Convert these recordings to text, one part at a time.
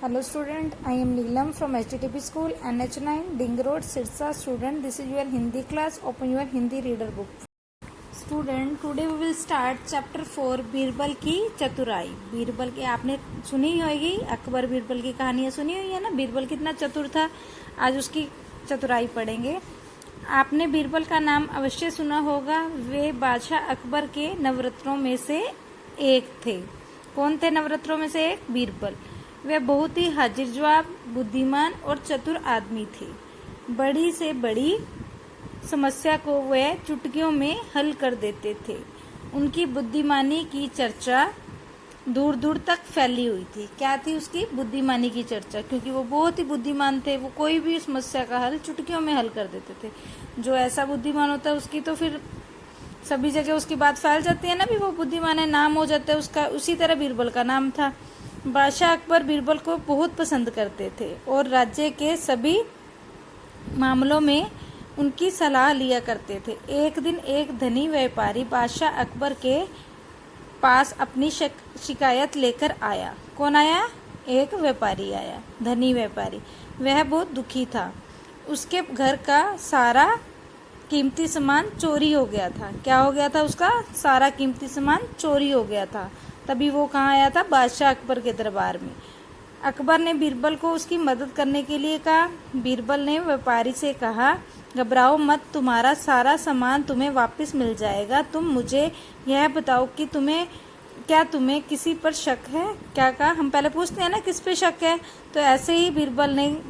Hello student, I am Neelam from HTTP School NH9 Ding Road Sirsa. Student, this is your Hindi class. Open your Hindi reader book. Student, today we will start chapter 4 Birbal की चतुराई। बीरबल की आपने सुनी होगी, अकबर बीरबल की कहानियाँ सुनी हुई है ना। बीरबल कितना चतुर था, आज उसकी चतुराई पढ़ेंगे। आपने बीरबल का नाम अवश्य सुना होगा। वे बादशाह अकबर के नवरत्नों में से एक थे। कौन थे नवरत्नों में से एक? बीरबल। वे बहुत ही हाजिर जवाब, बुद्धिमान और चतुर आदमी थे। बड़ी से बड़ी समस्या को वे चुटकियों में हल कर देते थे। उनकी बुद्धिमानी की चर्चा दूर दूर तक फैली हुई थी। क्या थी उसकी? बुद्धिमानी की चर्चा, क्योंकि वो बहुत ही बुद्धिमान थे। वो कोई भी समस्या का हल चुटकियों में हल कर देते थे। जो ऐसा बुद्धिमान होता है उसकी तो फिर सभी जगह उसकी बात फैल जाती है ना, भी वो बुद्धिमान है, नाम हो जाता है उसका। उसी तरह बीरबल का नाम था। बादशाह अकबर बीरबल को बहुत पसंद करते थे और राज्य के सभी मामलों में उनकी सलाह लिया करते थे। एक दिन एक धनी व्यापारी बादशाह अकबर के पास अपनी शिकायत लेकर आया। कौन आया? एक व्यापारी आया, धनी व्यापारी। वह बहुत दुखी था। उसके घर का सारा कीमती सामान चोरी हो गया था। क्या हो गया था? उसका सारा कीमती सामान चोरी हो गया था। तभी वो कहाँ आया था? बादशाह अकबर के दरबार में। अकबर ने बीरबल को उसकी मदद करने के लिए कहा। बीरबल ने व्यापारी से कहा, घबराओ मत, तुम्हारा सारा सामान तुम्हें वापस मिल जाएगा। तुम मुझे यह बताओ कि तुम्हें किसी पर शक है? क्या कहा? हम पहले पूछते हैं ना किस पे शक है। तो ऐसे ही बीरबल ने,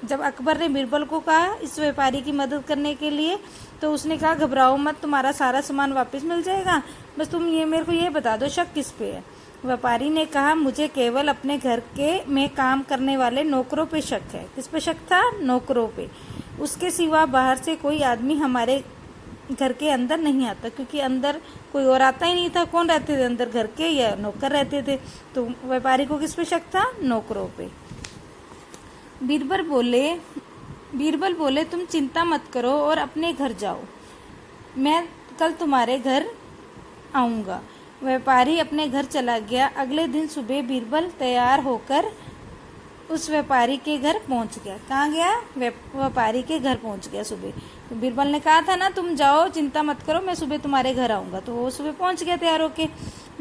जब अकबर ने बीरबल को कहा इस व्यापारी की मदद करने के लिए, तो उसने कहा, घबराओ मत, तुम्हारा सारा सामान वापस मिल जाएगा। बस तुम मेरे को ये बता दो शक किस पे है। व्यापारी ने कहा, मुझे केवल अपने घर में काम करने वाले नौकरों पे शक है। किस पे शक था? नौकरों पे। उसके सिवा बाहर से कोई आदमी हमारे घर के अंदर नहीं आता, क्योंकि अंदर कोई और आता ही नहीं था। कौन रहते थे अंदर? घर के या नौकर रहते थे। तो व्यापारी को किस पे शक था? नौकरों पे। बीरबल बोले, तुम चिंता मत करो और अपने घर जाओ, मैं कल तुम्हारे घर आऊँगा। व्यापारी अपने घर चला गया। अगले दिन सुबह बीरबल तैयार होकर उस व्यापारी के घर पहुंच गया। कहाँ गया? व्यापारी के घर पहुंच गया सुबह। तो बीरबल ने कहा था ना, तुम जाओ, चिंता मत करो, मैं सुबह तुम्हारे घर आऊँगा। तो वो सुबह पहुंच गया तैयार होके।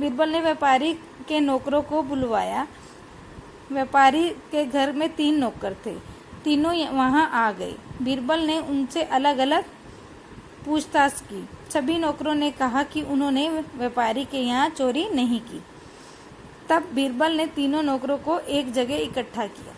बीरबल ने व्यापारी के नौकरों को बुलवाया। व्यापारी के घर में 3 नौकर थे। तीनों वहां आ गए। बीरबल ने उनसे अलग अलग पूछताछ की। सभी नौकरों ने कहा कि उन्होंने व्यापारी के यहाँ चोरी नहीं की। तब बीरबल ने तीनों नौकरों को एक जगह इकट्ठा किया।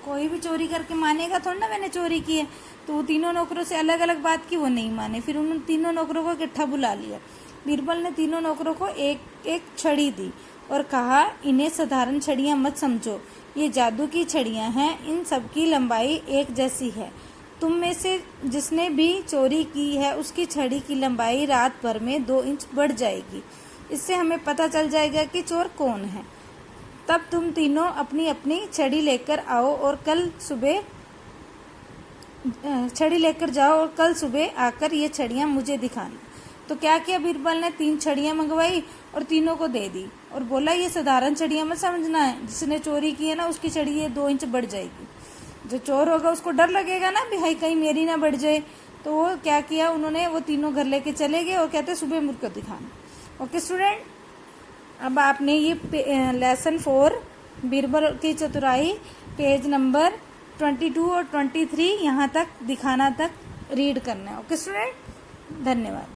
कोई भी चोरी करके मानेगा थोड़ा ना मैंने चोरी की है। तो वो तीनों नौकरों से अलग अलग बात की, वो नहीं माने। फिर उन्होंने तीनों नौकरों को इकट्ठा बुला लिया। बीरबल ने तीनों नौकरों को एक एक छड़ी दी और कहा, इन्हें साधारण छड़ियाँ मत समझो, ये जादू की छड़ियाँ हैं। इन सब की लंबाई एक जैसी है। तुम में से जिसने भी चोरी की है उसकी छड़ी की लंबाई रात भर में 2 इंच बढ़ जाएगी। इससे हमें पता चल जाएगा कि चोर कौन है। तब तुम तीनों अपनी अपनी छड़ी लेकर आओ और कल सुबह आकर ये छड़ियाँ मुझे दिखाना। तो क्या किया बीरबल ने? 3 छड़ियाँ मंगवाई और तीनों को दे दी और बोला, ये साधारण छड़ियाँ मत समझना है, जिसने चोरी की है ना उसकी छड़ी ये 2 इंच बढ़ जाएगी। जो चोर होगा उसको डर लगेगा ना, भी भाई कहीं मेरी ना बढ़ जाए। तो वो क्या किया उन्होंने, वो तीनों घर लेके चले गए और कहते सुबह मुझको दिखाना। ओके स्टूडेंट, अब आपने ये लेसन 4 बीरबल की चतुराई पेज नंबर 22 और 23 यहाँ तक दिखाना तक रीड करना है। ओके स्टूडेंट, धन्यवाद।